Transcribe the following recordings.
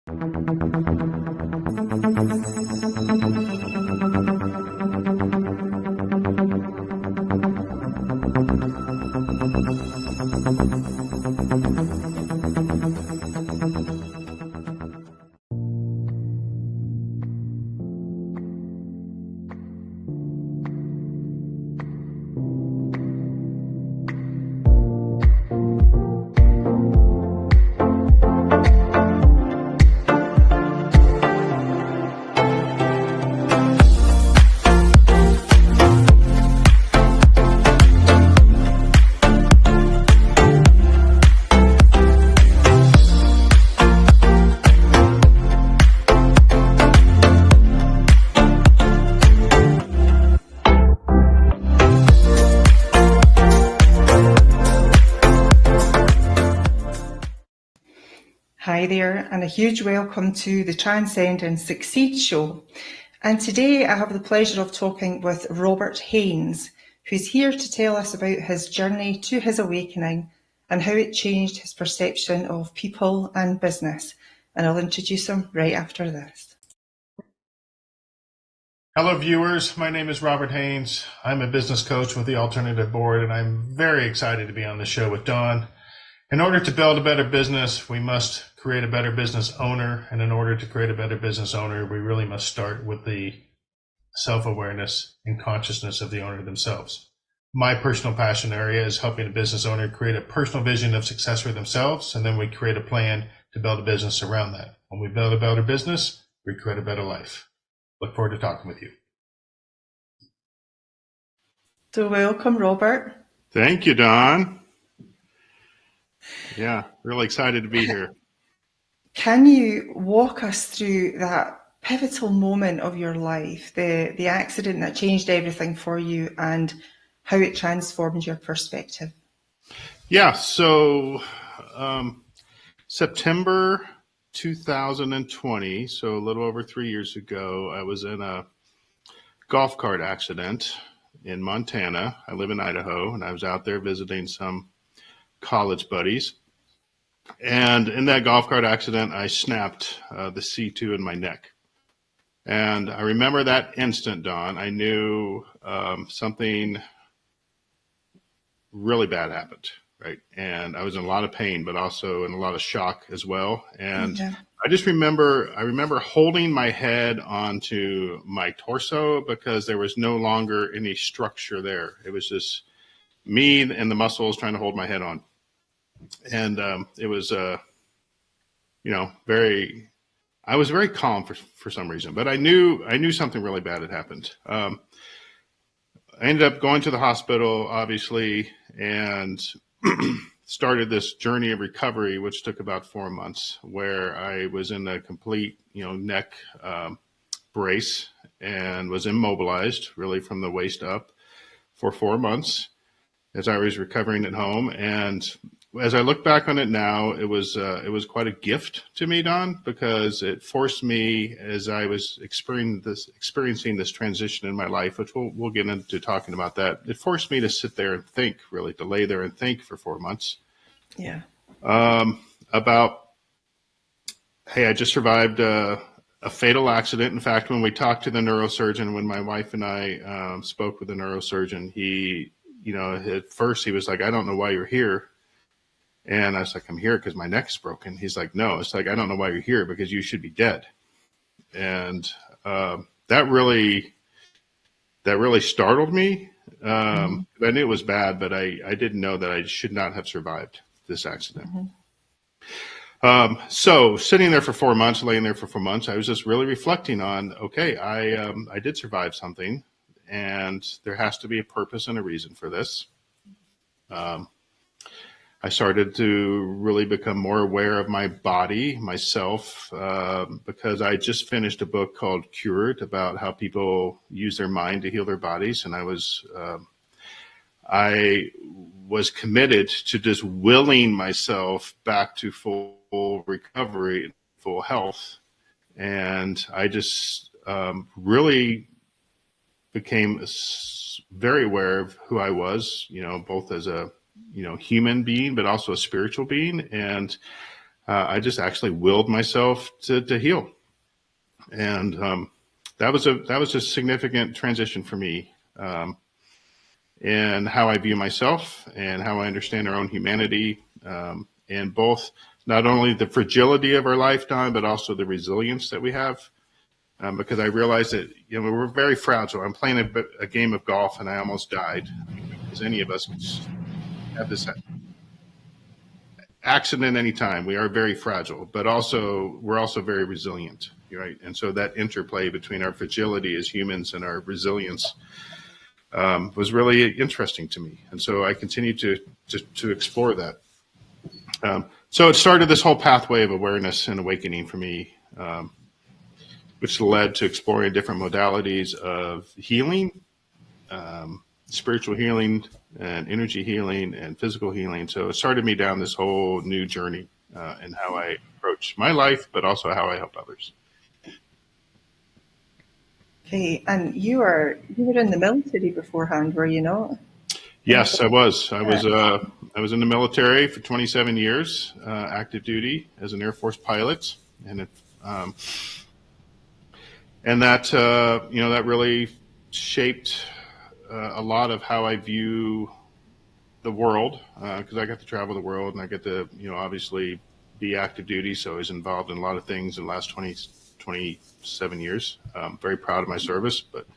Hi there, and a huge welcome to the Transcend and Succeed show. And today I have the pleasure of talking with Robert Haines, who's here to tell us about his journey to his awakening and how it changed his perception of people and business. And I'll introduce him right after this. Hello viewers, my name is Robert Haines. I'm a business coach with the Alternative Board, and I'm very excited to be on the show with Dawn. In order to build a better business, we must create a better business owner. And in order to create a better business owner, we really must start with the self-awareness and consciousness of the owner themselves. My personal passion area is helping a business owner create a personal vision of success for themselves, and then we create a plan to build a business around that. When we build a better business, we create a better life. Look forward to talking with you. So welcome, Robert. Thank you, Don. Yeah, really excited to be here. Can you walk us through that pivotal moment of your life, the accident that changed everything for you and how it transformed your perspective? Yeah, so September 2020, so a little over 3 years ago, I was in a golf cart accident in Montana. I live in Idaho, and I was out there visiting some college buddies. And in that golf cart accident, I snapped the C2 in my neck. And I remember that instant, Don. I knew something really bad happened, right? And I was in a lot of pain, but also in a lot of shock as well. And yeah. I remember holding my head onto my torso because there was no longer any structure there. It was just me and the muscles trying to hold my head on. And it was, I was very calm for some reason, but I knew something really bad had happened. I ended up going to the hospital, obviously, and started this journey of recovery, which took about 4 months, where I was in a complete, neck brace and was immobilized really from the waist up for 4 months as I was recovering at home. And as I look back on it now, it was quite a gift to me, Don, because it forced me, as I was experiencing this transition in my life, which we'll get into talking about that. It forced me to sit there and think, really, to lay there and think for 4 months. Yeah. About, hey, I just survived a fatal accident. In fact, when we talked to the neurosurgeon, when my wife and I spoke with the neurosurgeon, he, at first he was like, I don't know why you're here. And I was like, I'm here because my neck is broken. He's like, no, it's like, I don't know why you're here because you should be dead. And that really startled me. I knew it was bad, but I didn't know that I should not have survived this accident. So sitting there for 4 months, laying there for 4 months, I was just really reflecting on, okay, I did survive something, and there has to be a purpose and a reason for this. I started to really become more aware of my body, myself, because I just finished a book called Cured about how people use their mind to heal their bodies. And I was committed to just willing myself back to full recovery, full health. And I just really became very aware of who I was, both as a human being, but also a spiritual being. And I just actually willed myself to heal. And that was a significant transition for me in how I view myself and how I understand our own humanity, and both not only the fragility of our lifetime, but also the resilience that we have. Because I realized that we're very fragile. I'm playing a game of golf and I almost died, because any of us could have this accident anytime. We are very fragile, but we're also very resilient, right? And so that interplay between our fragility as humans and our resilience was really interesting to me. And so I continued to explore that. So it started this whole pathway of awareness and awakening for me, which led to exploring different modalities of healing, spiritual healing and energy healing and physical healing. So it started me down this whole new journey in how I approach my life, but also how I help others. Okay, and you were in the military beforehand, were you not? Yes, I was. I was in the military for 27 years, active duty as an Air Force pilot, and that really shaped a lot of how I view the world, because I got to travel the world and I get to, obviously be active duty. So I was involved in a lot of things in the last 27 years. Very proud of my service, but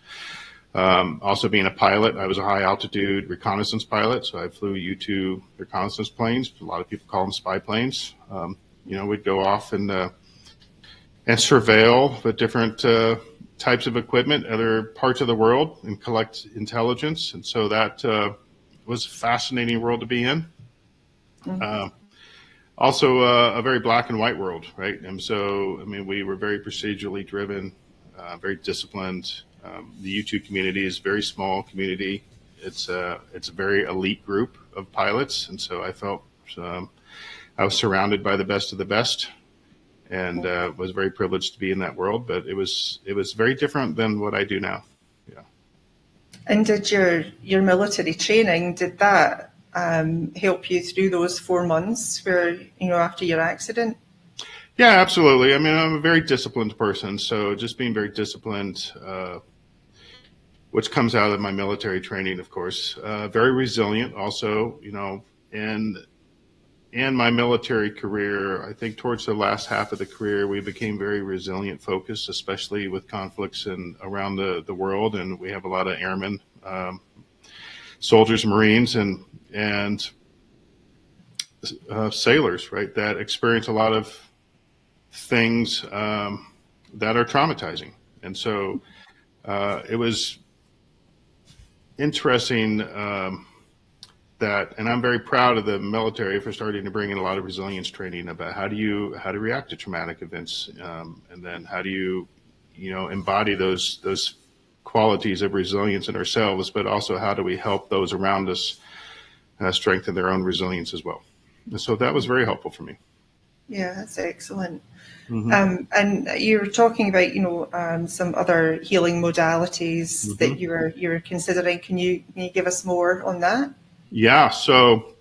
also being a pilot, I was a high altitude reconnaissance pilot. So I flew U-2 reconnaissance planes. A lot of people call them spy planes. We'd go off and surveil with different types of equipment, other parts of the world, and collect intelligence. And so that was a fascinating world to be in. Mm-hmm. Also a very black and white world, right? And so, we were very procedurally driven, very disciplined. The U-2 community is a very small community. It's a very elite group of pilots. And so I felt I was surrounded by the best of the best, and was very privileged to be in that world. But it was very different than what I do now. Yeah. And did your military training, did that help you through those 4 months where, after your accident? Yeah, absolutely. I'm a very disciplined person. So just being very disciplined, which comes out of my military training, of course, very resilient also, and my military career, I think towards the last half of the career, we became very resilient focused, especially with conflicts around the world. And we have a lot of airmen, soldiers, Marines, and sailors, right, that experience a lot of things that are traumatizing. And so it was interesting and I'm very proud of the military for starting to bring in a lot of resilience training about how to react to traumatic events, and then how do you embody those qualities of resilience in ourselves, but also how do we help those around us strengthen their own resilience as well. And so that was very helpful for me. Yeah, that's excellent. Mm-hmm. And you were talking about, some other healing modalities, mm-hmm. that you were considering. Can you give us more on that? Yeah. So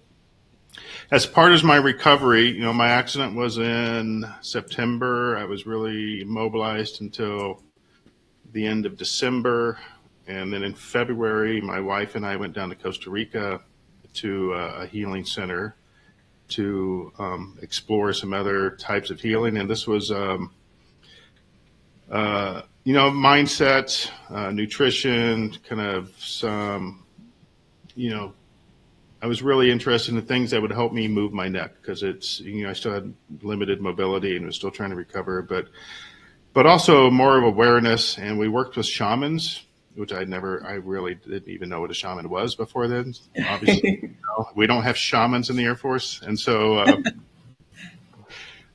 as part of my recovery, my accident was in September. I was really immobilized until the end of December. And then in February, my wife and I went down to Costa Rica to a healing center to explore some other types of healing. And this was, mindset, nutrition, kind of some, I was really interested in things that would help me move my neck, because it's, I still had limited mobility and was still trying to recover, but also more of awareness. And we worked with shamans, which I really didn't even know what a shaman was before then. Obviously, we don't have shamans in the Air Force. And so, and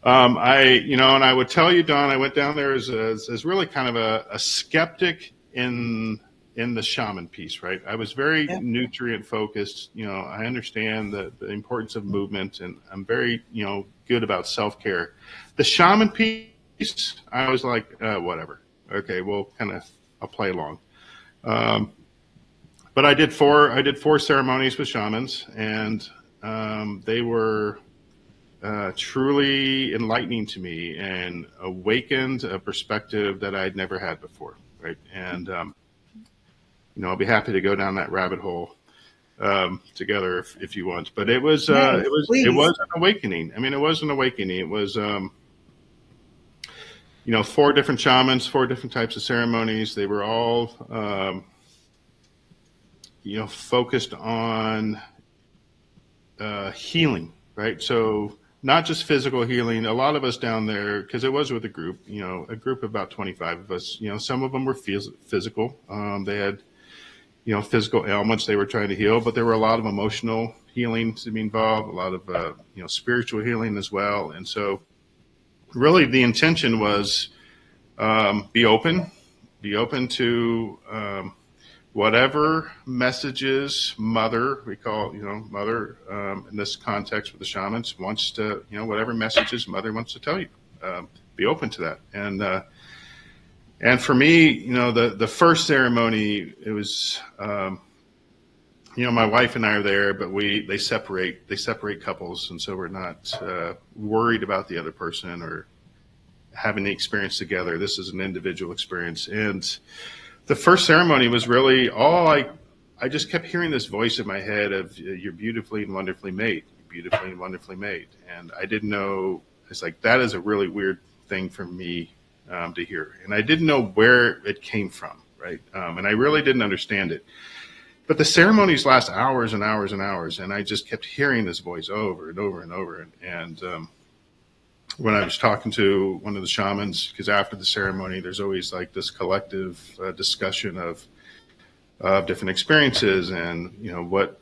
I would tell you, Don, I went down there as really kind of a skeptic in the shaman piece, right? I was very nutrient focused. I understand the importance of movement, and I'm very, good about self-care. The shaman piece, I was like, whatever. Okay, I'll play along. But I did four ceremonies with shamans, and they were truly enlightening to me and awakened a perspective that I'd never had before, right? And I'll be happy to go down that rabbit hole together if you want. But it was Yes, it please. was an awakening. I mean, it was an awakening. It was 4 different shamans, 4 different types of ceremonies. They were all focused on healing, right? So not just physical healing. A lot of us down there, because it was with a group of about 25 of us. Some of them were physical. They had physical ailments they were trying to heal, but there were a lot of emotional healing to be involved, a lot of spiritual healing as well. And so really the intention was be open to whatever messages mother, we call mother in this context with the shamans, wants to, whatever messages mother wants to tell you, be open to that. And for me, the first ceremony, it was, my wife and I are there, but they separate couples. And so we're not worried about the other person or having the experience together. This is an individual experience. And the first ceremony was really I just kept hearing this voice in my head of, you're beautifully and wonderfully made, beautifully and wonderfully made. And I didn't know, it's like, that is a really weird thing for me to hear. And I didn't know where it came from, right? And I really didn't understand it. But the ceremonies last hours and hours and hours, and I just kept hearing this voice over and over and over. And when I was talking to one of the shamans, because after the ceremony, there's always like this collective discussion of different experiences and, what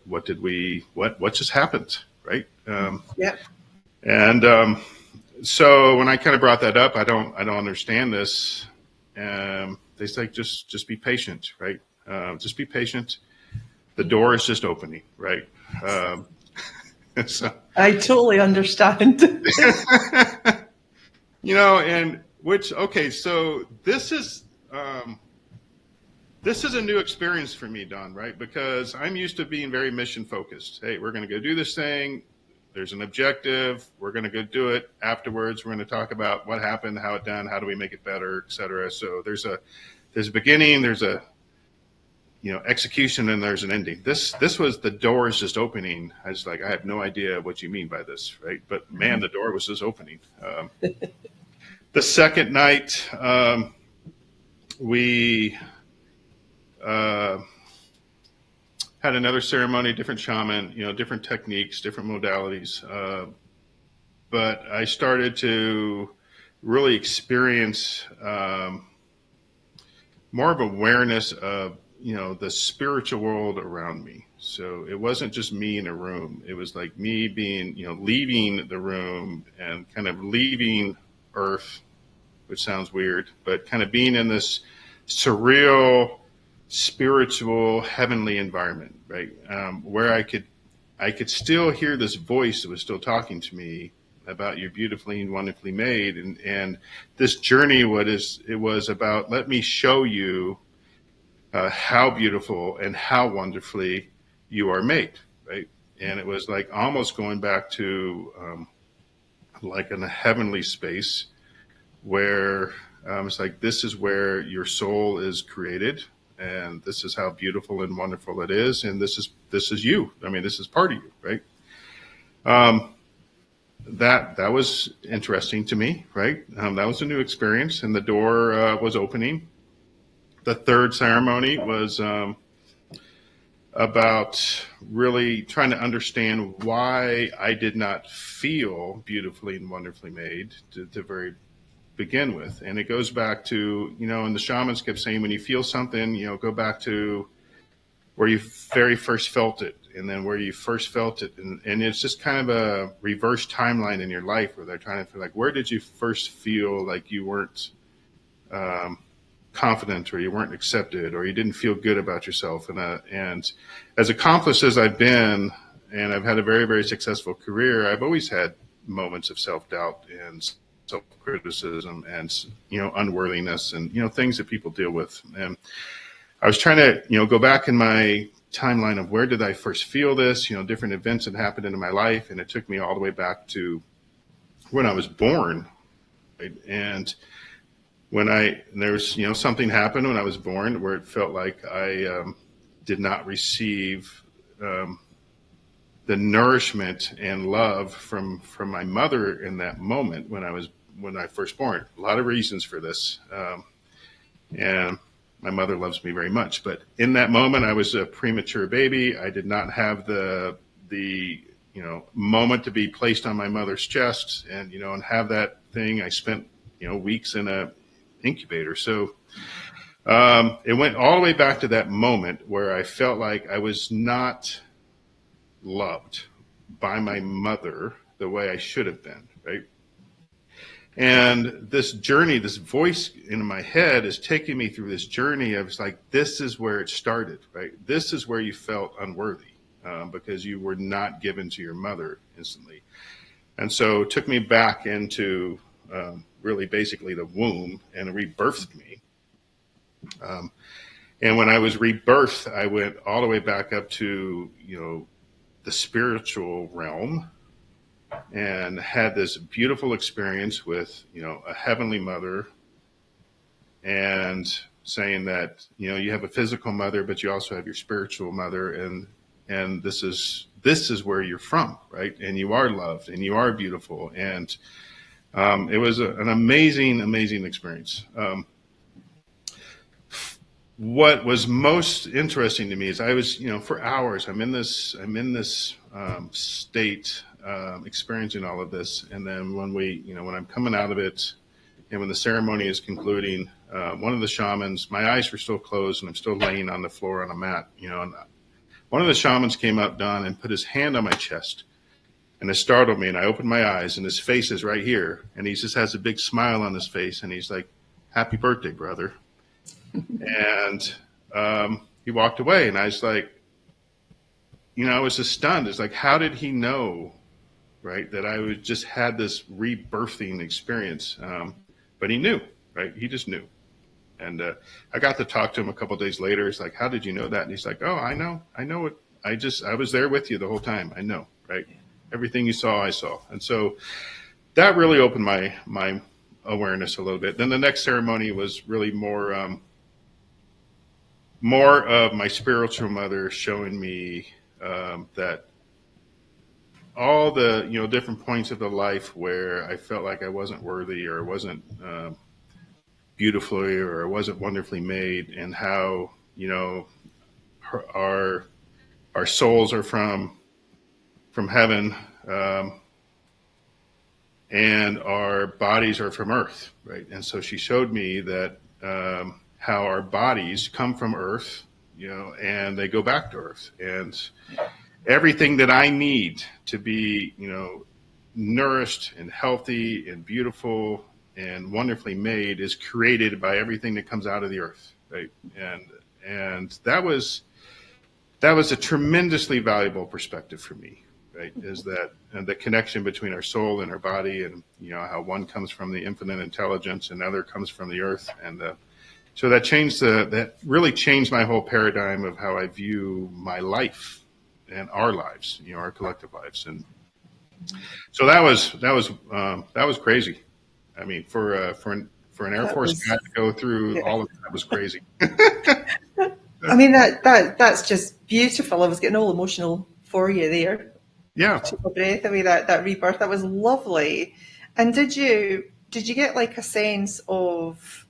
just happened, right? Yeah. And so when I kind of brought that up, I don't understand this. They say, just be patient, right? Just be patient. The door is just opening, right? So, I totally understand. So this is a new experience for me, Don, right? Because I'm used to being very mission focused. Hey, we're going to go do this thing. There's an objective. We're going to go do it. Afterwards, we're going to talk about what happened, how it done, how do we make it better, et cetera. So there's a beginning, there's a execution, and there's an ending. This was the door is just opening. I was like, I have no idea what you mean by this, right? But man, the door was just opening. The second night, we had another ceremony, different shaman, different techniques, different modalities. But I started to really experience more of awareness of, the spiritual world around me. So it wasn't just me in a room. It was like me being, leaving the room and kind of leaving Earth, which sounds weird, but kind of being in this surreal, spiritual, heavenly environment, right? Where I could still hear this voice that was still talking to me about you're beautifully and wonderfully made. And this journey, it was about, let me show you how beautiful and how wonderfully you are made, right? And it was like almost going back to like in a heavenly space where it's like, this is where your soul is created, and this is how beautiful and wonderful it is, and this is you. I mean, this is part of you, right? That was interesting to me, right? That was a new experience, and the door was opening. The third ceremony was about really trying to understand why I did not feel beautifully and wonderfully made to very begin with. And it goes back to, and the shamans kept saying, when you feel something, go back to where you very first felt it, and then where you first felt it. And it's just kind of a reverse timeline in your life where they're trying to feel like, where did you first feel like you weren't confident, or you weren't accepted, or you didn't feel good about yourself? And as accomplished as I've been, and I've had a very, very successful career, I've always had moments of self-doubt and self-criticism and, unworthiness and, things that people deal with. And I was trying to, go back in my timeline of where did I first feel this, different events that happened in my life. And it took me all the way back to when I was born, right? And there was, something happened when I was born where it felt like I did not receive the nourishment and love from my mother in that moment when I first born. A lot of reasons for this, and my mother loves me very much. But in that moment, I was a premature baby. I did not have the moment to be placed on my mother's chest and have that thing. I spent weeks in a incubator. So it went all the way back to that moment where I felt like I was not loved by my mother the way I should have been, right? And this journey, this voice in my head is taking me through this journey of, it's like, this is where it started, right? This is where you felt unworthy because you were not given to your mother instantly. And so it took me back into really basically the womb and rebirthed me. And when I was rebirthed, I went all the way back up to, the spiritual realm and had this beautiful experience with, a heavenly mother, and saying that, you have a physical mother, but you also have your spiritual mother. And this is where you're from, right? And you are loved and you are beautiful. And it was an amazing, amazing experience. What was most interesting to me is I was, for hours, I'm in this state, experiencing all of this. And then when I'm coming out of it and when the ceremony is concluding, one of the shamans, my eyes were still closed and I'm still laying on the floor on a mat, and one of the shamans came up, Don, and put his hand on my chest. And it startled me, and I opened my eyes, and his face is right here. And he just has a big smile on his face, and he's like, "Happy birthday, brother." And he walked away, and I was like, I was just stunned. It's like, how did he know, right, that I just had this rebirthing experience? But he knew, right? He just knew. And I got to talk to him a couple of days later. It's like, how did you know that? And he's like, oh, I know it. I was there with you the whole time. I know, right? Everything you saw, I saw. And so that really opened my awareness a little bit. Then the next ceremony was really more of my spiritual mother showing me that all the different points of the life where I felt like I wasn't worthy or wasn't beautifully or wasn't wonderfully made, and how our souls are from heaven, and our bodies are from earth, right? And so she showed me that how our bodies come from earth, and they go back to earth, and everything that I need to be, nourished and healthy and beautiful and wonderfully made is created by everything that comes out of the earth, right? And that was a tremendously valuable perspective for me, right? Is that and the connection between our soul and our body, and how one comes from the infinite intelligence and the other comes from the earth, and so that really changed my whole paradigm of how I view my life and our lives, our collective lives. And so that was crazy. I mean, for an Air Force guy to go through all of that was crazy. I mean, that's just beautiful. I was getting all emotional for you there. Yeah. Took my breath away, that rebirth. That was lovely. And did you get like a sense of,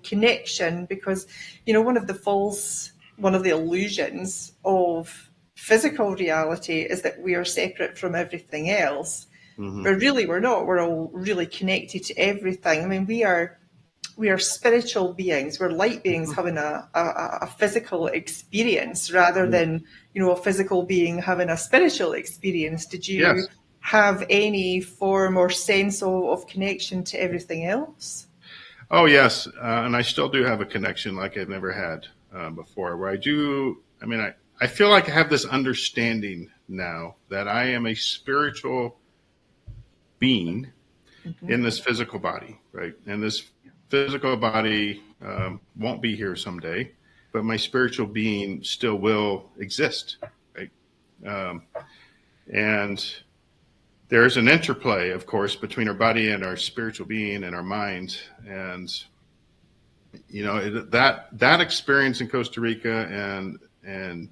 connection? Because, one of the illusions of physical reality is that we are separate from everything else. Mm-hmm. But really we're not. We're all really connected to everything. I mean, we are spiritual beings. We're light beings having a physical experience rather than, a physical being having a spiritual experience. Did you have any form or sense of connection to everything else? Oh, yes. And I still do have a connection like I've never had before, where I feel like I have this understanding now that I am a spiritual being in this physical body, right? And this physical body won't be here someday, but my spiritual being still will exist, right? And there's an interplay, of course, between our body and our spiritual being and our mind. And, that experience in Costa Rica and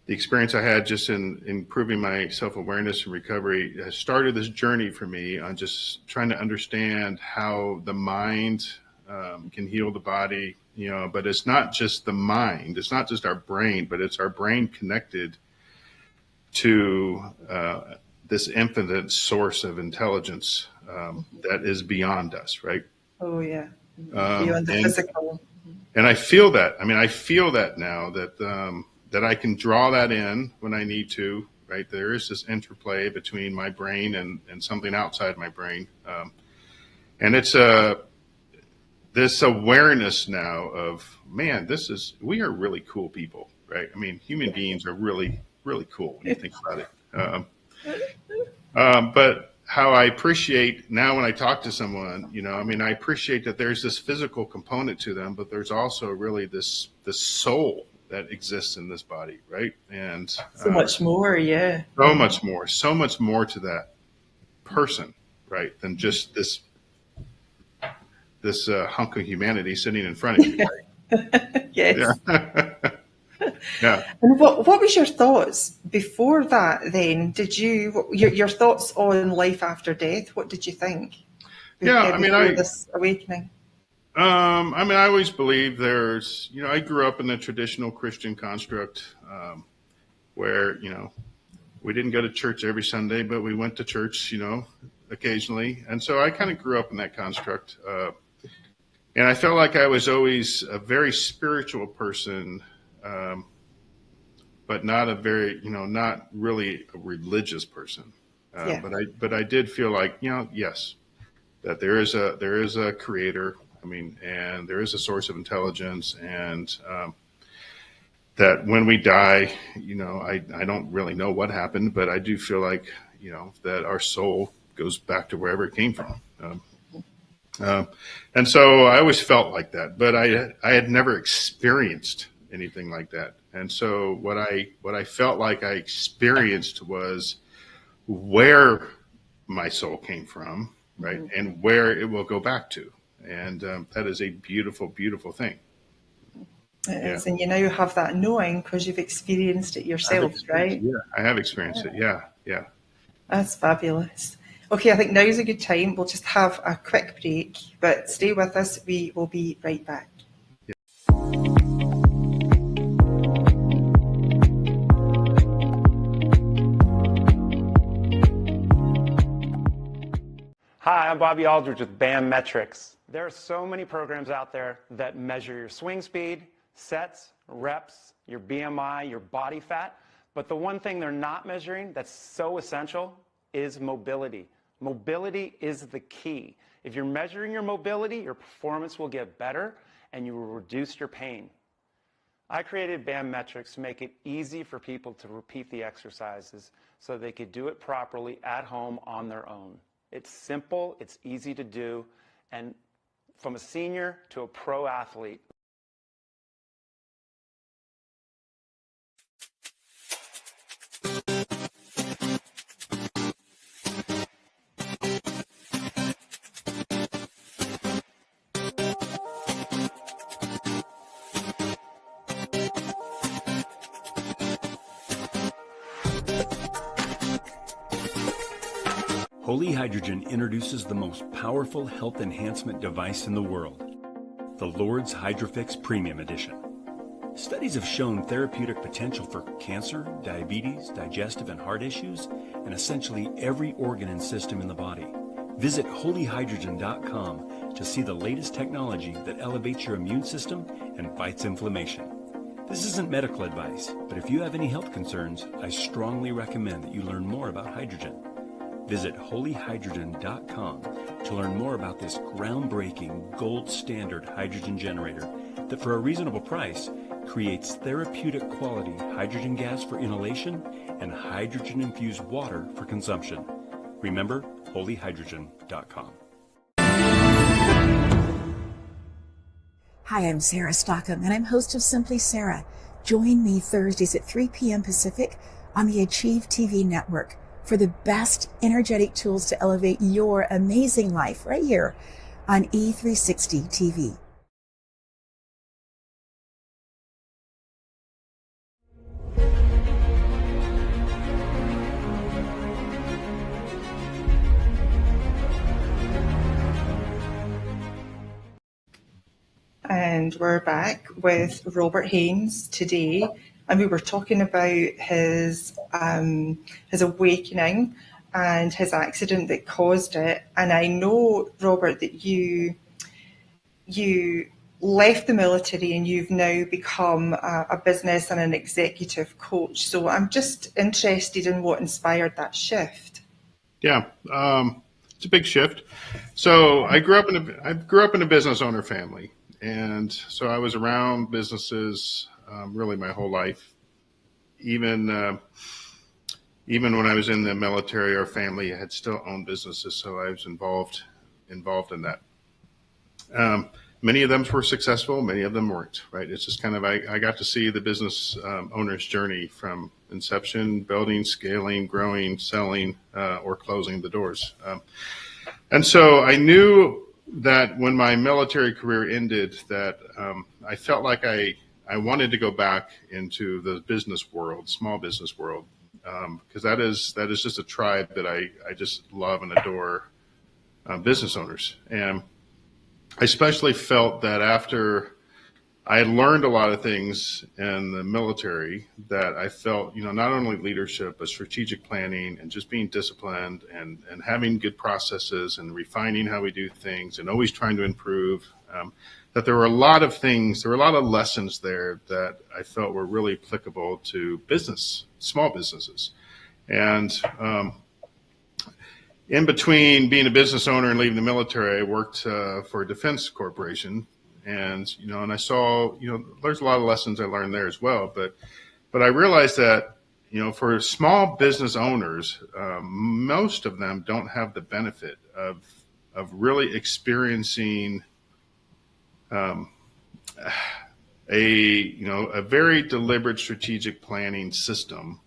the experience I had just in improving my self-awareness and recovery has started this journey for me on just trying to understand how the mind can heal the body, but it's not just the mind, it's not just our brain, but it's our brain connected to this infinite source of intelligence that is beyond us, right? Oh, yeah. Beyond the physical. And I feel that. I feel that now that I can draw that in when I need to, right? There is this interplay between my brain and something outside my brain. And it's this awareness now of, man, we are really cool people, right? Human beings are really, really cool when you think about it. But how I appreciate now when I talk to someone, I appreciate that there's this physical component to them, but there's also really this soul that exists in this body, right? And so much more, yeah. So much more to that person, right? Than just this hunk of humanity sitting in front of you. Right? Yes. Yeah. Yeah. And what was your thoughts before that then? Your thoughts on life after death, what did you think? Before this awakening? I always believe there's, I grew up in the traditional Christian construct where, we didn't go to church every Sunday, but we went to church, occasionally. And so I kind of grew up in that construct. And I felt like I was always a very spiritual person, but not not really a religious person. Yeah. But I did feel like, yes, that there is a creator. And there is a source of intelligence, and that when we die, I don't really know what happened, but I do feel like, that our soul goes back to wherever it came from. And so I always felt like that, but I had never experienced anything like that. And so what I felt like I experienced was where my soul came from, right, and where it will go back to. And that is a beautiful, beautiful thing. It is, and you now have that knowing because you've experienced it yourself, right? Yeah, I have experienced it. Yeah. That's fabulous. Okay, I think now is a good time. We'll just have a quick break, but stay with us. We will be right back. Hi, I'm Bobby Aldridge with BAM Metrics. There are so many programs out there that measure your swing speed, sets, reps, your BMI, your body fat, but the one thing they're not measuring that's so essential is mobility. Mobility is the key. If you're measuring your mobility, your performance will get better and you will reduce your pain. I created BAM Metrics to make it easy for people to repeat the exercises so they could do it properly at home on their own. It's simple, it's easy to do, and from a senior to a pro athlete. Holy Hydrogen introduces the most powerful health enhancement device in the world, the Lord's Hydrofix Premium Edition. Studies have shown therapeutic potential for cancer, diabetes, digestive and heart issues, and essentially every organ and system in the body. Visit holyhydrogen.com to see the latest technology that elevates your immune system and fights inflammation. This isn't medical advice, but if you have any health concerns, I strongly recommend that you learn more about hydrogen. Visit holyhydrogen.com to learn more about this groundbreaking gold standard hydrogen generator that for a reasonable price creates therapeutic quality hydrogen gas for inhalation and hydrogen infused water for consumption. Remember, holyhydrogen.com. Hi, I'm Sarah Stockham, and I'm host of Simply Sarah. Join me Thursdays at 3 p.m. Pacific on the Achieve TV network for the best energetic tools to elevate your amazing life right here on E360 TV. And we're back with Robert Haines today, and we were talking about his awakening and his accident that caused it. And I know, Robert, that you left the military and you've now become a business and an executive coach. So I'm just interested in what inspired that shift. Yeah, it's a big shift. So I grew up in a business owner family. And so I was around businesses really my whole life. Even when I was in the military, our family had still owned businesses, so I was involved in that. Many of them were successful, many of them weren't. Right? It's just kind of I got to see the business owner's journey from inception, building, scaling, growing, selling, or closing the doors. And so I knew that when my military career ended, that I felt like I wanted to go back into the business world, small business world, because that is just a tribe that I just love and adore, business owners. And I especially felt that after I had learned a lot of things in the military, that I felt, not only leadership, but strategic planning and just being disciplined and having good processes and refining how we do things and always trying to improve, that there were a lot of lessons there that I felt were really applicable to small businesses. And in between being a business owner and leaving the military, I worked for a defense corporation. And, and I saw, there's a lot of lessons I learned there as well. But I realized that, for small business owners, most of them don't have the benefit of really experiencing a very deliberate strategic planning system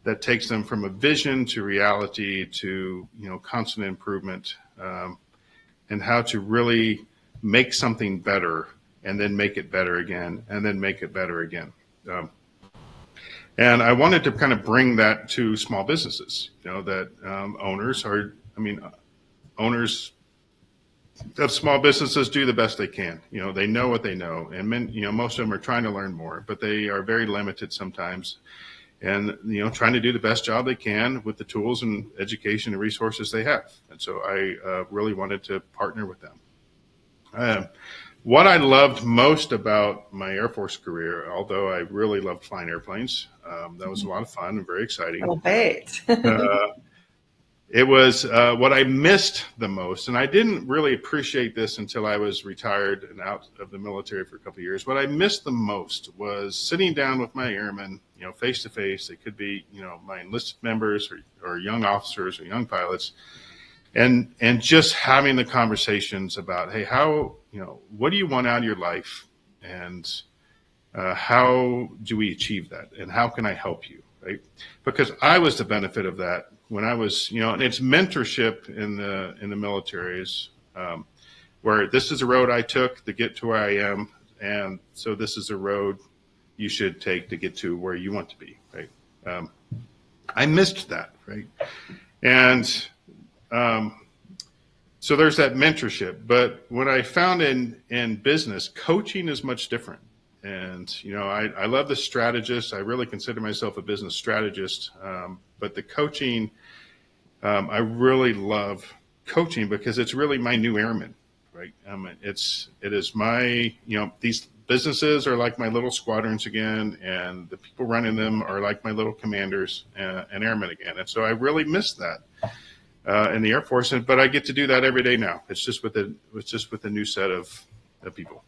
that takes them from a vision to reality to, constant improvement, and how to really make something better and then make it better again and then make it better again. And I wanted to kind of bring that to small businesses, that owners of small businesses do the best they can. They know what they know. And most of them are trying to learn more, but they are very limited sometimes. And, trying to do the best job they can with the tools and education and resources they have. And so I really wanted to partner with them. What I loved most about my Air Force career, although I really loved flying airplanes, that was a lot of fun and very exciting. I'll bet. It was what I missed the most, and I didn't really appreciate this until I was retired and out of the military for a couple of years. What I missed the most was sitting down with my airmen, face to face. They could be, my enlisted members or young officers or young pilots. And just having the conversations about, hey, what do you want out of your life? And how do we achieve that? And how can I help you, right? Because I was the benefit of that when I was, and it's mentorship in the military is where this is a road I took to get to where I am. And so this is a road you should take to get to where you want to be, right? I missed that, right? And so there's that mentorship, but what I found in business, coaching is much different. And, I love the strategist. I really consider myself a business strategist. But the coaching, I really love coaching because it's really my new airman, right? It is my, these businesses are like my little squadrons again, and the people running them are like my little commanders and airmen again. And so I really miss that. In the Air Force, but I get to do that every day now. It's just with a new set of people.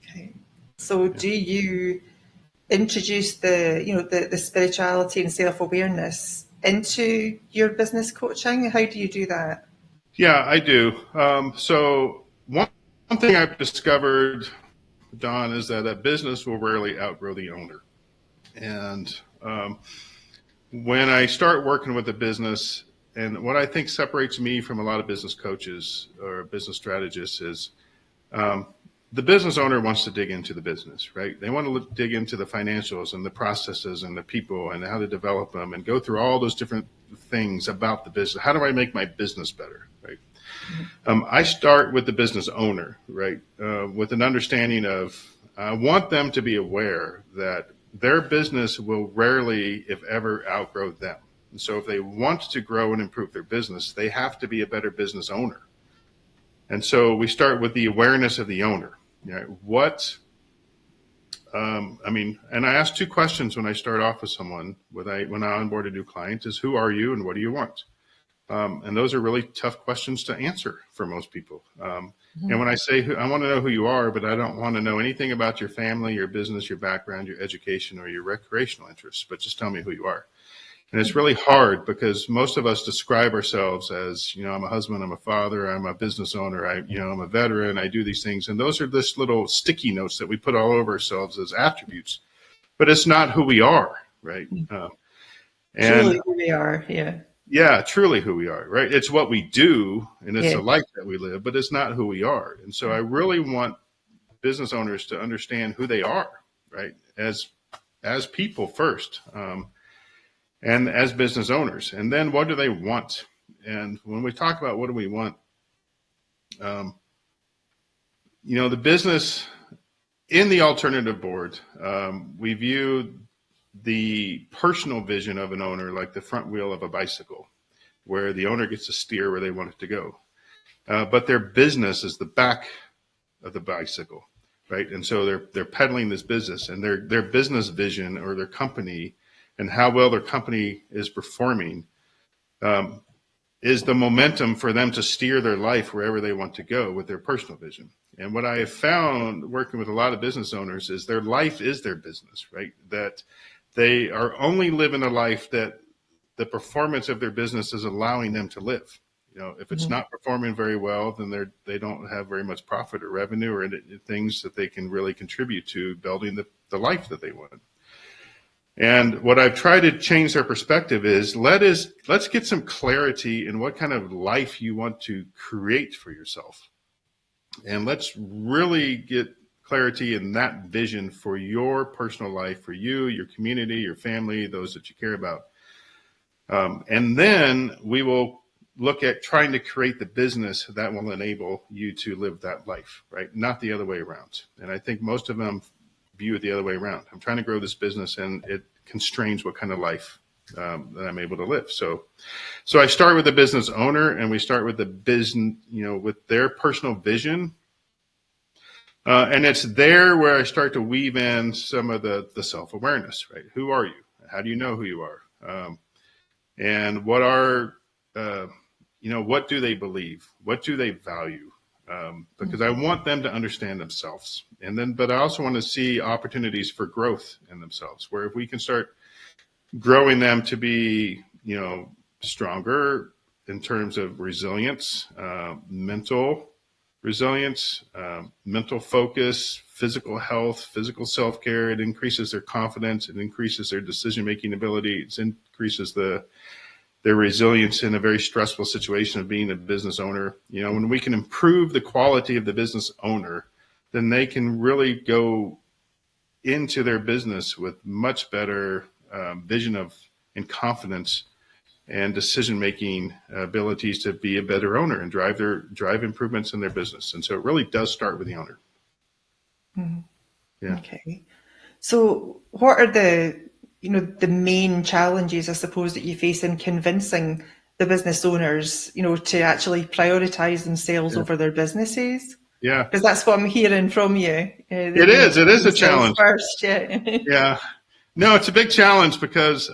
Okay. So, do you introduce the spirituality and self-awareness into your business coaching? How do you do that? Yeah, I do. So one thing I've discovered, Don, is that a business will rarely outgrow the owner, and when I start working with a business, and what I think separates me from a lot of business coaches or business strategists is the business owner wants to dig into the business, right? They want to dig into the financials and the processes and the people and how to develop them and go through all those different things about the business. How do I make my business better, right? I start with the business owner, right, with an understanding of I want them to be aware that their business will rarely, if ever, outgrow them. And so if they want to grow and improve their business, they have to be a better business owner. And so we start with the awareness of the owner. You know, and I ask two questions when I start off with someone, when I onboard a new client, is who are you and what do you want? And those are really tough questions to answer for most people. And when I say, I want to know who you are, but I don't want to know anything about your family, your business, your background, your education, or your recreational interests, but just tell me who you are. And it's really hard because most of us describe ourselves as, you know, I'm a husband, I'm a father, I'm a business owner, I'm a veteran, I do these things. And those are just little sticky notes that we put all over ourselves as attributes, but it's not who we are, right? Truly who we are, yeah. Yeah, truly who we are, right? It's what we do and it's the life that we live, but it's not who we are. And so I really want business owners to understand who they are, right? As people first. And as business owners, and then what do they want? And when we talk about what do we want, the business in the alternative board, we view the personal vision of an owner like the front wheel of a bicycle, where the owner gets to steer where they want it to go. But their business is the back of the bicycle, right? And so they're peddling this business, and their business vision or their company and how well their company is performing is the momentum for them to steer their life wherever they want to go with their personal vision. And what I have found working with a lot of business owners is their life is their business, right? That they are only living a life that the performance of their business is allowing them to live. You know, if it's not performing very well, then they don't have very much profit or revenue or things that they can really contribute to building the life that they want. And what I've tried to change their perspective is let's get some clarity in what kind of life you want to create for yourself. And let's really get clarity in that vision for your personal life, for you, your community, your family, those that you care about. And then we will look at trying to create the business that will enable you to live that life, right? Not the other way around. And I think most of them view it the other way around. I'm trying to grow this business and it constrains what kind of life that I'm able to live. So I start with the business owner and we start with the business, with their personal vision. And it's there where I start to weave in some of the self-awareness, right? Who are you? How do you know who you are? And what are, what do they believe? What do they value? Because I want them to understand themselves. But I also want to see opportunities for growth in themselves, where if we can start growing them to be, stronger in terms of resilience, mental resilience, mental focus, physical health, physical self-care, it increases their confidence, it increases their decision-making ability, it increases their resilience in a very stressful situation of being a business owner. When we can improve the quality of the business owner, then they can really go into their business with much better vision and confidence and decision-making abilities to be a better owner and drive improvements in their business. And so it really does start with the owner. Mm-hmm. Yeah. Okay. So what are the main challenges, I suppose, that you face in convincing the business owners, to actually prioritize themselves over their businesses? Yeah. Because that's what I'm hearing from you. It is a challenge. First, yeah. Yeah. No, it's a big challenge because,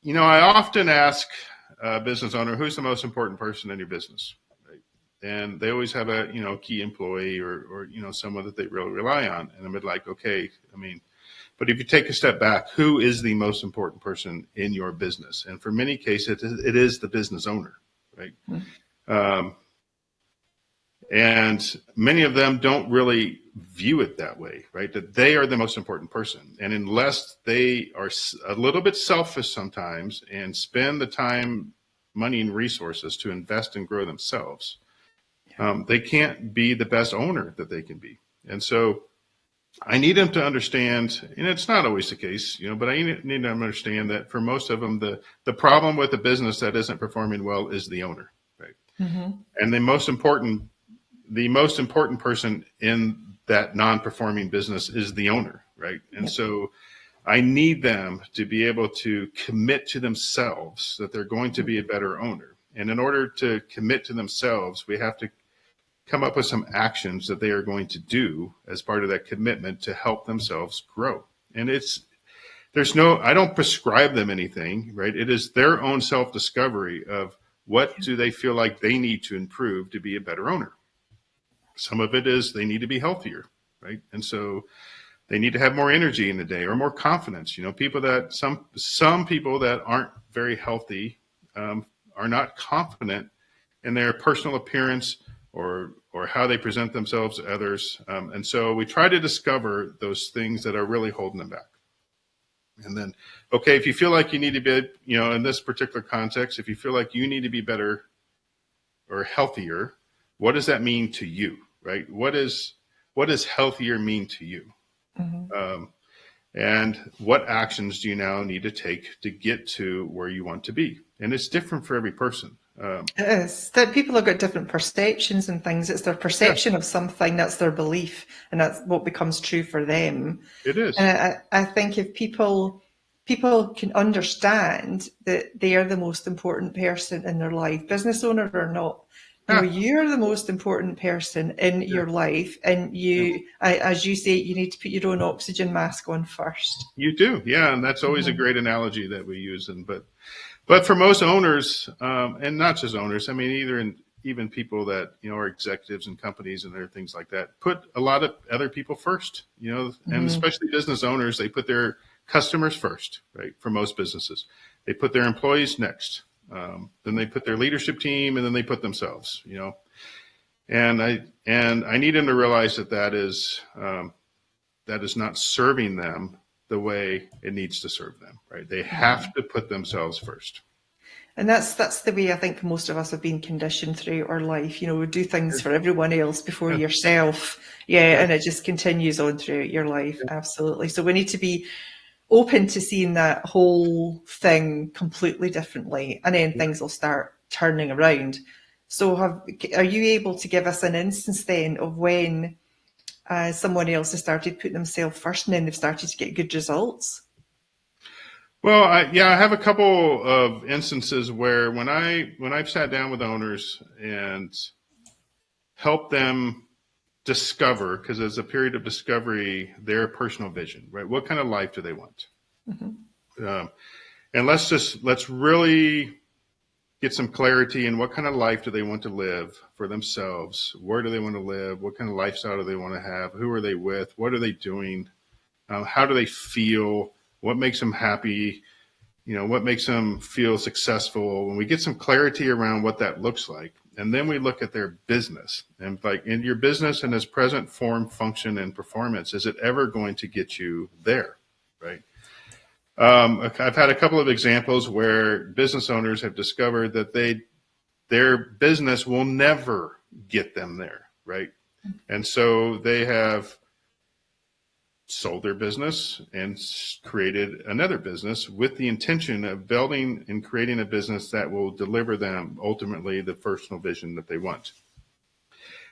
I often ask a business owner, who's the most important person in your business? Right? And they always have a, key employee or someone that they really rely on. And I'm like, okay, but if you take a step back, who is the most important person in your business? And for many cases, it is the business owner, right? Mm-hmm. And many of them don't really view it that way, right? That they are the most important person. And unless they are a little bit selfish sometimes and spend the time, money, and resources to invest and grow themselves, they can't be the best owner that they can be. And so I need them to understand, and it's not always the case, but I need them to understand that for most of them, the problem with a business that isn't performing well is the owner, right? Mm-hmm. And the most important person in that non-performing business is the owner, right? And so I need them to be able to commit to themselves that they're going to be a better owner. And in order to commit to themselves, we have to come up with some actions that they are going to do as part of that commitment to help themselves grow. And I don't prescribe them anything, right? It is their own self-discovery of what do they feel like they need to improve to be a better owner. Some of it is they need to be healthier, right? And so they need to have more energy in the day or more confidence. People that some people that aren't very healthy are not confident in their personal appearance or how they present themselves to others. And so we try to discover those things that are really holding them back. And then, okay, if you feel like you need to be, in this particular context, if you feel like you need to be better or healthier, what does that mean to you, right? What does healthier mean to you? Mm-hmm. And what actions do you now need to take to get to where you want to be? And it's different for every person. It is. That people have got different perceptions and things. It's their perception of something, that's their belief, and that's what becomes true for them. It is. And I think if people can understand that they are the most important person in their life, business owner or not, you're the most important person in your life, and as you say, you need to put your own oxygen mask on first. You do, yeah, and that's always a great analogy that we use. But for most owners, and not just owners, I mean, even people that are executives in companies and other things like that, put a lot of other people first. And especially business owners, they put their customers first, right? For most businesses, they put their employees next. Then they put their leadership team, and then they put themselves, and I need them to realize that is not serving them the way it needs to serve them, right? They have to put themselves first. And that's the way I think most of us have been conditioned through our life. We do things for everyone else before yourself. And it just continues on throughout your life. Absolutely. So we need to be open to seeing that whole thing completely differently, and then things will start turning around. So are you able to give us an instance then of when someone else has started putting themselves first and then they've started to get good results? Well, I have a couple of instances where when I've sat down with owners and helped them discover, because there's a period of discovery, their personal vision, right? What kind of life do they want? Mm-hmm. And let's really get some clarity in what kind of life do they want to live for themselves? Where do they want to live? What kind of lifestyle do they want to have? Who are they with? What are they doing? How do they feel? What makes them happy? What makes them feel successful? When we get some clarity around what that looks like, and then we look at their business, and like in your business in its present form, function, and performance, is it ever going to get you there, right? I've had a couple of examples where business owners have discovered that their business will never get them there, right? And so they have sold their business and created another business with the intention of building and creating a business that will deliver them ultimately the personal vision that they want.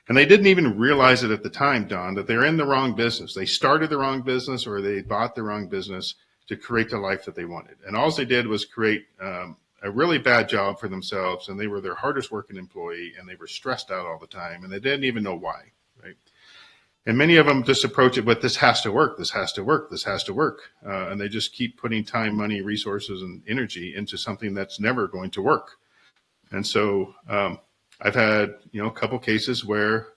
And they didn't even realize it at the time, Don, that they're in the wrong business. They started the wrong business, or they bought the wrong business to create the life that they wanted. And all they did was create a really bad job for themselves, and they were their hardest working employee, and they were stressed out all the time, and they didn't even know why, right? And many of them just approach it with, this has to work, this has to work, this has to work. And they just keep putting time, money, resources, and energy into something that's never going to work. And so I've had, a couple cases where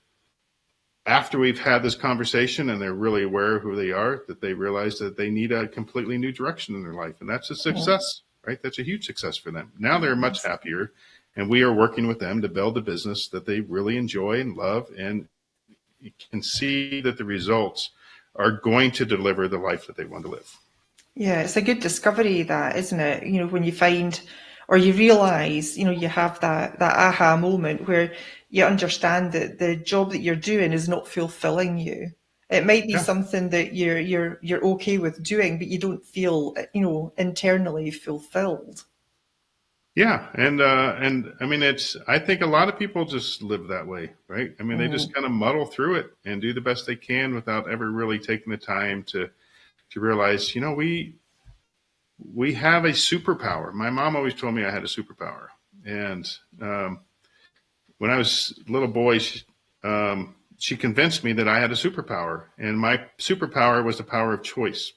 after we've had this conversation and they're really aware of who they are, that they realize that they need a completely new direction in their life. And that's a success, right? That's a huge success for them. Now they're much happier. And we are working with them to build a business that they really enjoy and love. And you can see that the results are going to deliver the life that they want to live. Yeah, it's a good discovery, that, isn't it? When you find or you realize, you have that aha moment where you understand that the job that you're doing is not fulfilling you. It might be something that you're okay with doing, but you don't feel, internally fulfilled. Yeah, and I mean, I think a lot of people just live that way, right? I mean, they just kind of muddle through it and do the best they can without ever really taking the time to realize, we have a superpower. My mom always told me I had a superpower, and when I was a little boy, she convinced me that I had a superpower, and my superpower was the power of choice.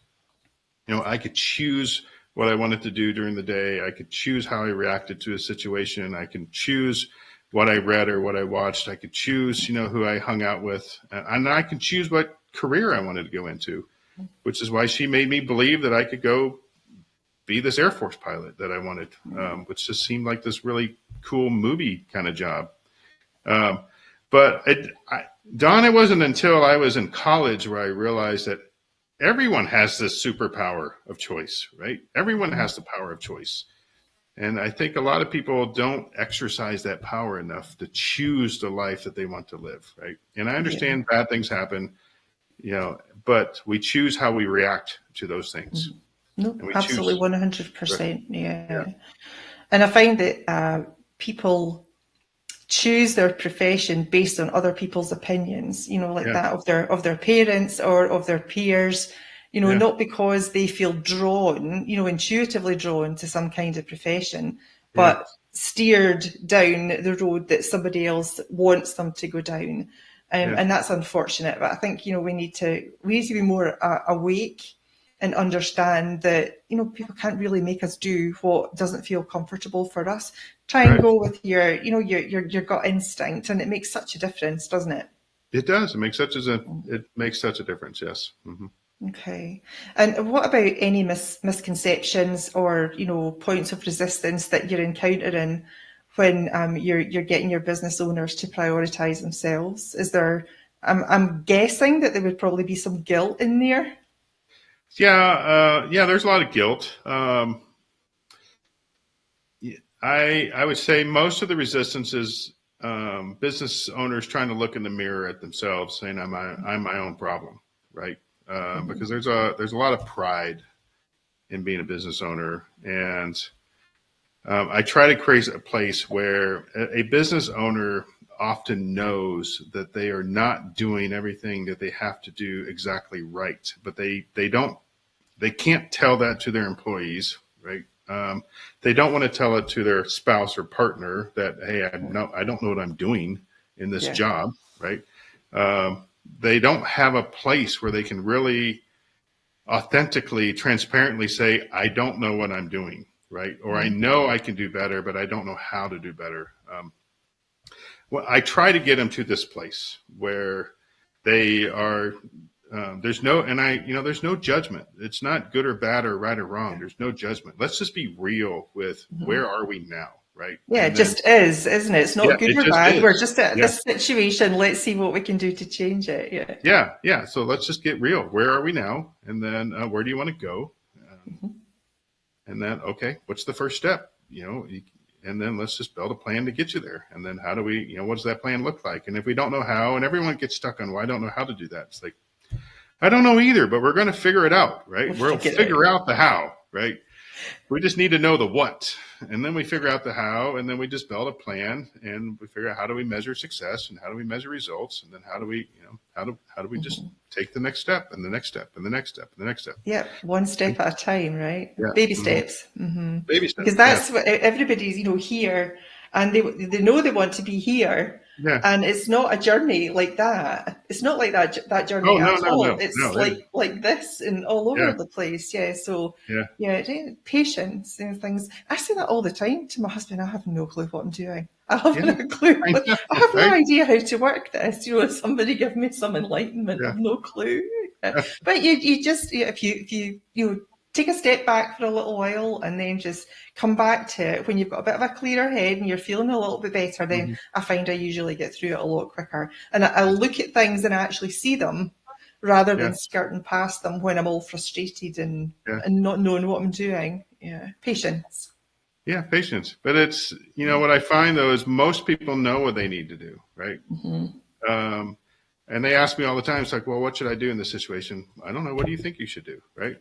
I could choose what I wanted to do during the day. I could choose how I reacted to a situation. I can choose what I read or what I watched. I could choose, who I hung out with, and I can choose what career I wanted to go into, which is why she made me believe that I could go be this Air Force pilot that I wanted, which just seemed like this really cool movie kind of job. But Don, it wasn't until I was in college where I realized that everyone has this superpower of choice, right? Everyone has the power of choice. And I think a lot of people don't exercise that power enough to choose the life that they want to live, right? And I understand bad things happen, but we choose how we react to those things. No, absolutely, 100%. Yeah. And I find that people choose their profession based on other people's opinions, that of their parents or of their peers, not because they feel drawn, intuitively drawn to some kind of profession, but steered down the road that somebody else wants them to go down. And that's unfortunate. But I think, we need to be more awake and understand that, people can't really make us do what doesn't feel comfortable for us. Try and go with your gut instinct, and it makes such a difference, doesn't it? It does. It makes such a difference. Yes. Mm-hmm. Okay. And what about any misconceptions or, points of resistance that you're encountering when you're getting your business owners to prioritize themselves? Is there? I'm guessing that there would probably be some guilt in there. Yeah, there's a lot of guilt. I would say most of the resistance is business owners trying to look in the mirror at themselves, saying I'm my own problem, right? Because there's a lot of pride in being a business owner, and I try to create a place where a business owner often knows that they are not doing everything that they have to do exactly right, but they can't tell that to their employees, right? They don't want to tell it to their spouse or partner that, hey, I don't know what I'm doing in this job, right? They don't have a place where they can really authentically, transparently say, I don't know what I'm doing, right? Or I know I can do better, but I don't know how to do better. Well, I try to get them to this place where they are. There's no judgment. It's not good or bad or right or wrong. There's no judgment. Let's just be real with where are we now, right? Yeah, it just is, isn't it? It's not good or bad. We're just at this situation. Let's see what we can do to change it. Yeah. So let's just get real. Where are we now? And then where do you want to go? And then, okay, what's the first step? And then let's just build a plan to get you there. And then how do we, what does that plan look like? And if we don't know how, and everyone gets stuck on, well, I don't know how to do that. It's like, I don't know either, but we're going to figure it out, right? We'll figure out the how, right? We just need to know the what, and then we figure out the how, and then we just build a plan, and we figure out how do we measure success, and how do we measure results, and then how do we, how do we just take the next step, and the next step, and the next step, and the next step. Yeah, one step at a time, right? Yeah. Baby steps. Baby steps. Because that's what everybody's, here, and they know they want to be here. Yeah. And it's not a journey like that. It's not like that journey at all. No, it's like this and all over the place. Yeah. So patience and things. I say that all the time to my husband. I have no clue what I'm doing. I have no clue. I have no idea how to work this. Somebody give me some enlightenment. I have no clue. But you just if you take a step back for a little while and then just come back to it when you've got a bit of a clearer head and you're feeling a little bit better, then I find I usually get through it a lot quicker. And I look at things and I actually see them rather than skirting past them when I'm all frustrated and not knowing what I'm doing. Yeah, patience. Yeah, patience. But it's, what I find though is most people know what they need to do, right? And they ask me all the time, it's like, well, what should I do in this situation? I don't know. What do you think you should do, right?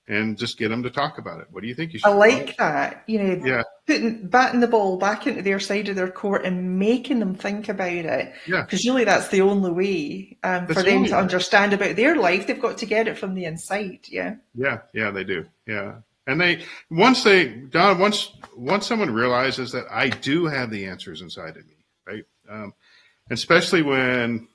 And just get them to talk about it. What do you think you should do? I like that, batting the ball back into their side of their court and making them think about it. Yeah. Because really that's the only way for them to understand about their life. They've got to get it from the inside, Yeah, they do. Yeah. And once someone realizes that I do have the answers inside of me, right? Especially when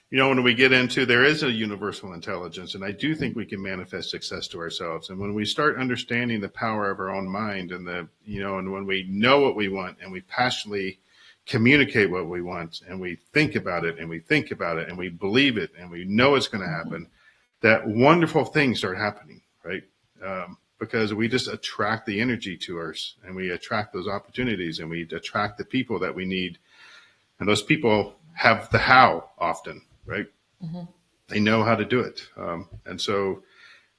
we get into, there is a universal intelligence, and I do think we can manifest success to ourselves. And when we start understanding the power of our own mind and and when we know what we want and we passionately communicate what we want and we think about it and we think about it and we believe it and we know it's going to happen, that wonderful things start happening, right? Because we just attract the energy to us and we attract those opportunities and we attract the people that we need. And those people have the how often, right? They know how to do it. And so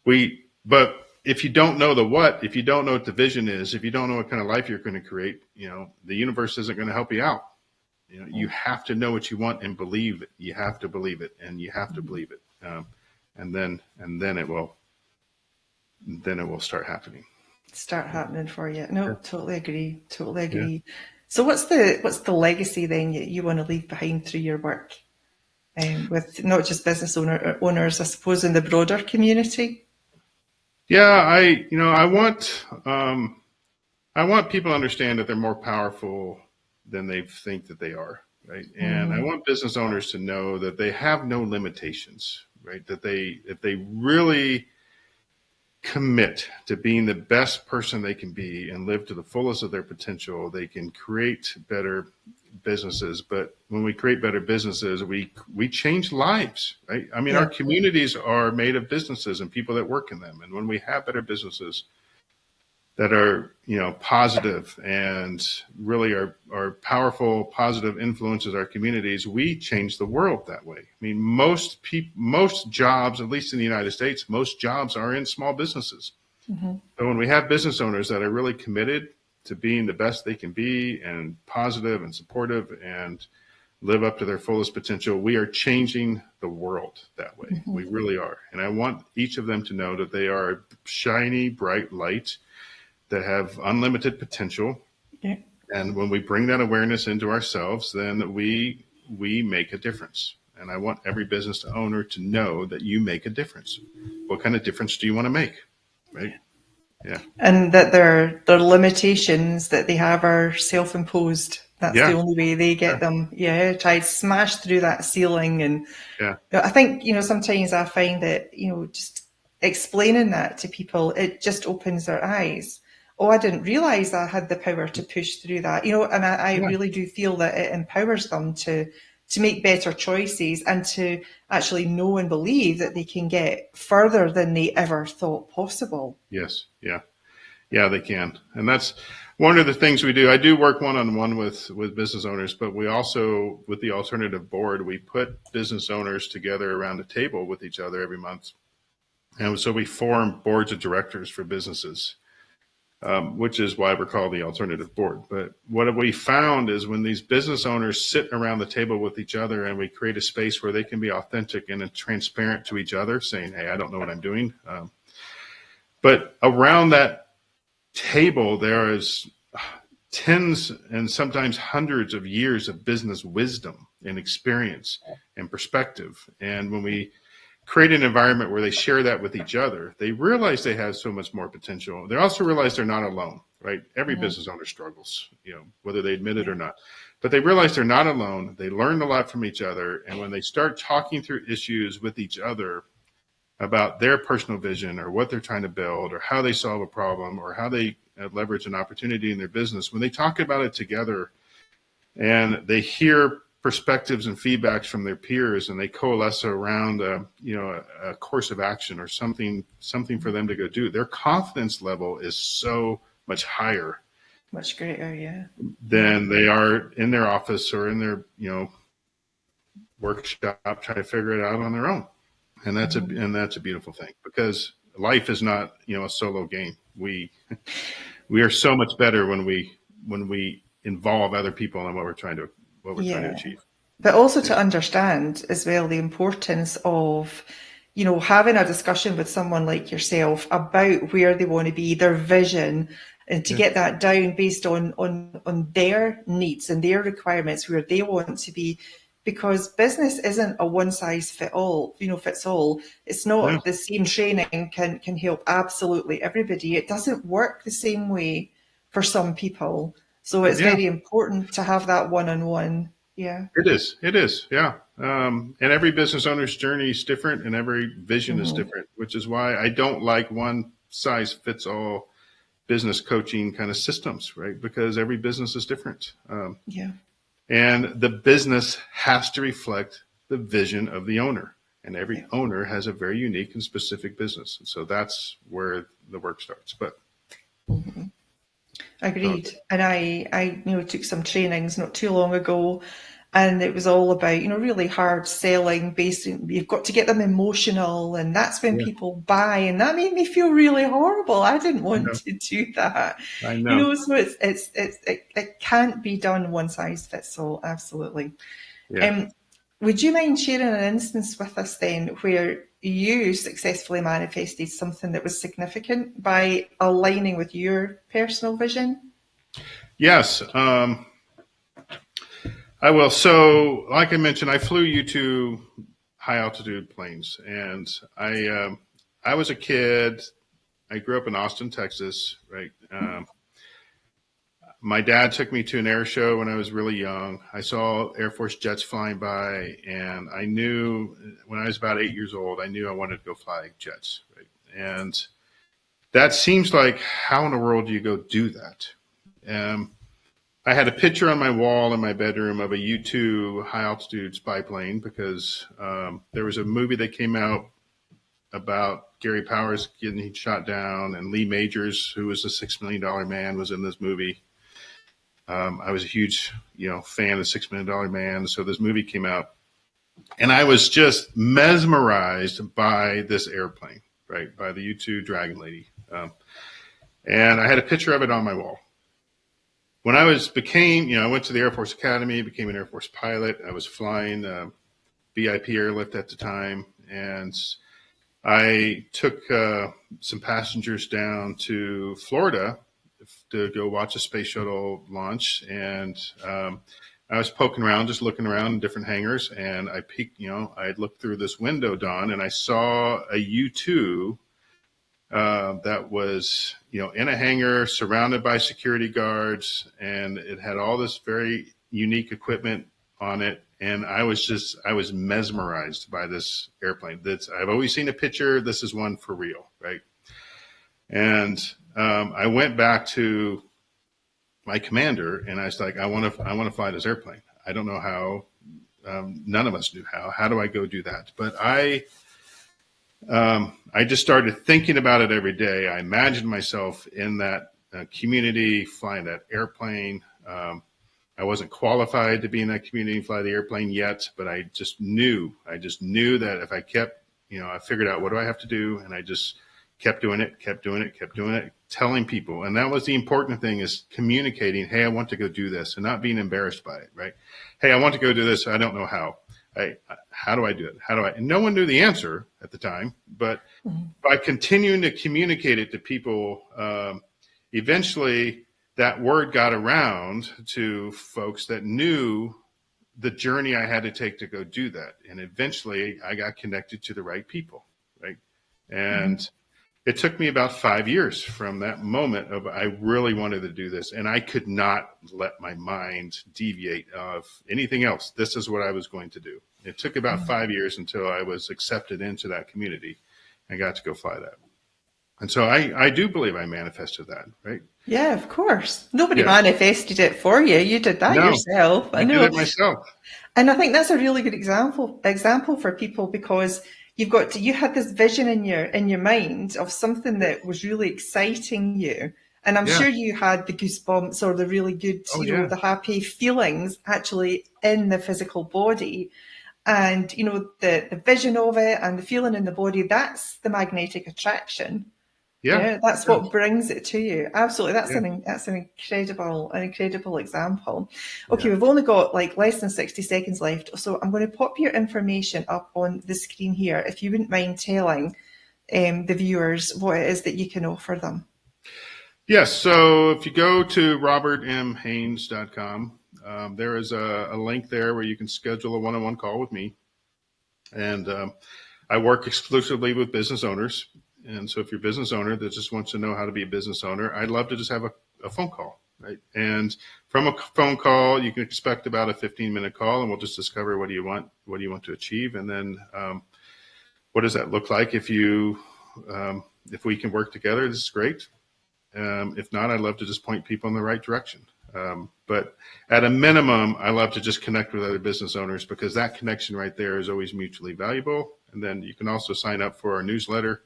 but if you don't know the what, if you don't know what the vision is, if you don't know what kind of life you're going to create, the universe isn't going to help you out. You have to know what you want and believe it. You have to believe it and you have to believe it. And then it will start happening. Start happening for you. No, totally agree. Yeah. So what's the legacy then you want to leave behind through your work with not just business owners, I suppose, in the broader community? Yeah, I want people to understand that they're more powerful than they think that they are, right? And I want business owners to know that they have no limitations, right? That if they really commit to being the best person they can be and live to the fullest of their potential, they can create better businesses. But when we create better businesses, we change lives, right? I mean, our communities are made of businesses and people that work in them. And when we have better businesses that are, positive and really are powerful, positive influences our communities, we change the world that way. I mean, most jobs, at least in the United States, most jobs are in small businesses. So when we have business owners that are really committed to being the best they can be and positive and supportive and live up to their fullest potential, we are changing the world that way. We really are. And I want each of them to know that they are a shiny, bright light that have unlimited potential. Yeah. And when we bring that awareness into ourselves, then we make a difference. And I want every business owner to know that you make a difference. What kind of difference do you want to make? Right? Yeah. And that their limitations that they have are self-imposed. That's the only way they get them. Yeah, try to smash through that ceiling. And I think, sometimes I find that, just explaining that to people, it just opens their eyes. Oh, I didn't realize I had the power to push through that, and I really do feel that it empowers them to make better choices and to actually know and believe that they can get further than they ever thought possible. Yes. Yeah. Yeah, they can. And that's one of the things we do. I do work one-on-one with business owners, but we also, with the alternative board, we put business owners together around a table with each other every month. And so we form boards of directors for businesses. Which is why we're called the alternative board. But what we found is when these business owners sit around the table with each other and we create a space where they can be authentic and transparent to each other, saying, hey, I don't know what I'm doing. But around that table, there is tens and sometimes hundreds of years of business wisdom and experience and perspective. And when we create an environment where they share that with each other, they realize they have so much more potential. They also realize they're not alone, right? Every business owner struggles, whether they admit it or not. But they realize they're not alone. They learn a lot from each other. And when they start talking through issues with each other about their personal vision or what they're trying to build or how they solve a problem or how they leverage an opportunity in their business, when they talk about it together and they hear perspectives and feedbacks from their peers, and they coalesce around a course of action or something for them to go do, their confidence level is so much higher, much greater, yeah, than they are in their office or in their workshop trying to figure it out on their own. And that's a beautiful thing, because life is not a solo game. We are so much better when we involve other people in what we're trying to achieve. But also to understand as well the importance of, having a discussion with someone like yourself about where they want to be, their vision, and to get that down based on their needs and their requirements, where they want to be. Because business isn't a one size fits all. It's not the same training can help absolutely everybody. It doesn't work the same way for some people. So it's very important to have that one-on-one. Yeah. It is. Yeah. And every business owner's journey is different, and every vision is different, which is why I don't like one size fits all business coaching kind of systems, right? Because every business is different. And the business has to reflect the vision of the owner. And every owner has a very unique and specific business. And so that's where the work starts. But agreed. And I took some trainings not too long ago, and it was all about, really hard selling, you've got to get them emotional, and that's when people buy, and that made me feel really horrible. I didn't want to do that. I know. So it can't be done one size fits all. Absolutely. Yeah. Would you mind sharing an instance with us then where you successfully manifested something that was significant by aligning with your personal vision? Yes. I will. So, like I mentioned, I flew U-2 high altitude planes, and I was a kid. I grew up in Austin, Texas, right? My dad took me to an air show when I was really young. I saw Air Force jets flying by, and I knew when I was about 8 years old, I knew I wanted to go fly jets, right? And that seems like, how in the world do you go do that? I had a picture on my wall in my bedroom of a U-2 high altitude spy plane, because there was a movie that came out about Gary Powers getting shot down, and Lee Majors, who was a $6 Million Man, was in this movie. I was a huge, fan of $6 Million Man. So this movie came out, and I was just mesmerized by this airplane, right? By the U-2 Dragon Lady. And I had a picture of it on my wall. When I went to the Air Force Academy, became an Air Force pilot. I was flying VIP airlift at the time, and I took some passengers down to Florida to go watch a space shuttle launch. And I was poking around, just looking around in different hangars, and I peeked, I looked through this window, Don, and I saw a U-2 that was, in a hangar surrounded by security guards, and it had all this very unique equipment on it. And I was mesmerized by this airplane. I've always seen a picture. This is one for real, right? And I went back to my commander, and I was like, I want to fly this airplane. I don't know how. None of us knew how. How do I go do that? But I just started thinking about it every day. I imagined myself in that community flying that airplane. I wasn't qualified to be in that community and fly the airplane yet, but I just knew that if I kept, I figured out what do I have to do, and I just kept doing it, telling people. And that was the important thing, is communicating, hey, I want to go do this, and not being embarrassed by it, right? Hey, I want to go do this. I don't know how. How do I do it? And no one knew the answer at the time, but by continuing to communicate it to people, eventually that word got around to folks that knew the journey I had to take to go do that. And eventually I got connected to the right people, right? And it took me about 5 years from that moment of I really wanted to do this, and I could not let my mind deviate of anything else. This is what I was going to do. It took about 5 years until I was accepted into that community and got to go fly that. And so I do believe I manifested that, right? Yeah, of course. Nobody Yes. manifested it for you. You did that No, yourself. I I did know. it myself. And I think that's a really good example for people, because you had this vision in your mind of something that was really exciting you. And I'm Yeah. sure you had the goosebumps or the really good, Oh, yeah. the happy feelings actually in the physical body. And, the vision of it and the feeling in the body, that's the magnetic attraction. Yeah. Yeah, that's Yeah. what brings it to you. Absolutely. Yeah. That's an incredible example. Okay, Yeah. we've only got like less than 60 seconds left. So I'm going to pop your information up on the screen here, if you wouldn't mind telling the viewers what it is that you can offer them. Yes. So if you go to robertmhaines.com, there is a link there where you can schedule a one-on-one call with me. And I work exclusively with business owners. And so if you're a business owner that just wants to know how to be a business owner, I'd love to just have a phone call, right? And from a phone call, you can expect about a 15-minute call, and we'll just discover what do you want to achieve, and then what does that look like if we can work together. This is great. If not, I'd love to just point people in the right direction. But at a minimum, I love to just connect with other business owners, because that connection right there is always mutually valuable. And then you can also sign up for our newsletter,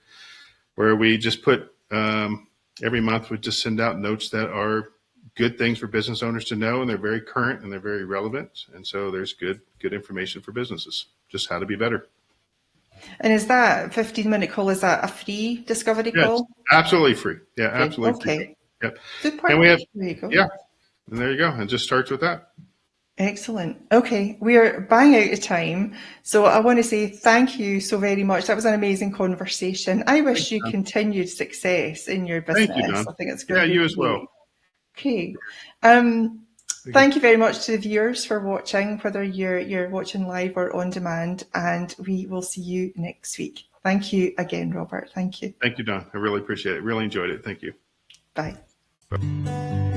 where we just put every month we just send out notes that are good things for business owners to know, and they're very current and they're very relevant. And so there's good information for businesses, just how to be better. And is that 15-minute call, is that a free discovery Yes, call? absolutely free. Yeah, Okay. absolutely Okay. free. Yep. Super. And we have, there you go. yeah, and there you go. It just starts with that. Excellent. Okay, we're bang out of time. So I want to say thank you so very much. That was an amazing conversation. I wish you continued success in your business. Thank you, Don. I think it's going to be you as well. Okay. Thank you very much to the viewers for watching, whether you're watching live or on demand, and we will see you next week. Thank you again, Robert. Thank you. Thank you, Don. I really appreciate it. Really enjoyed it. Thank you. Bye. Bye.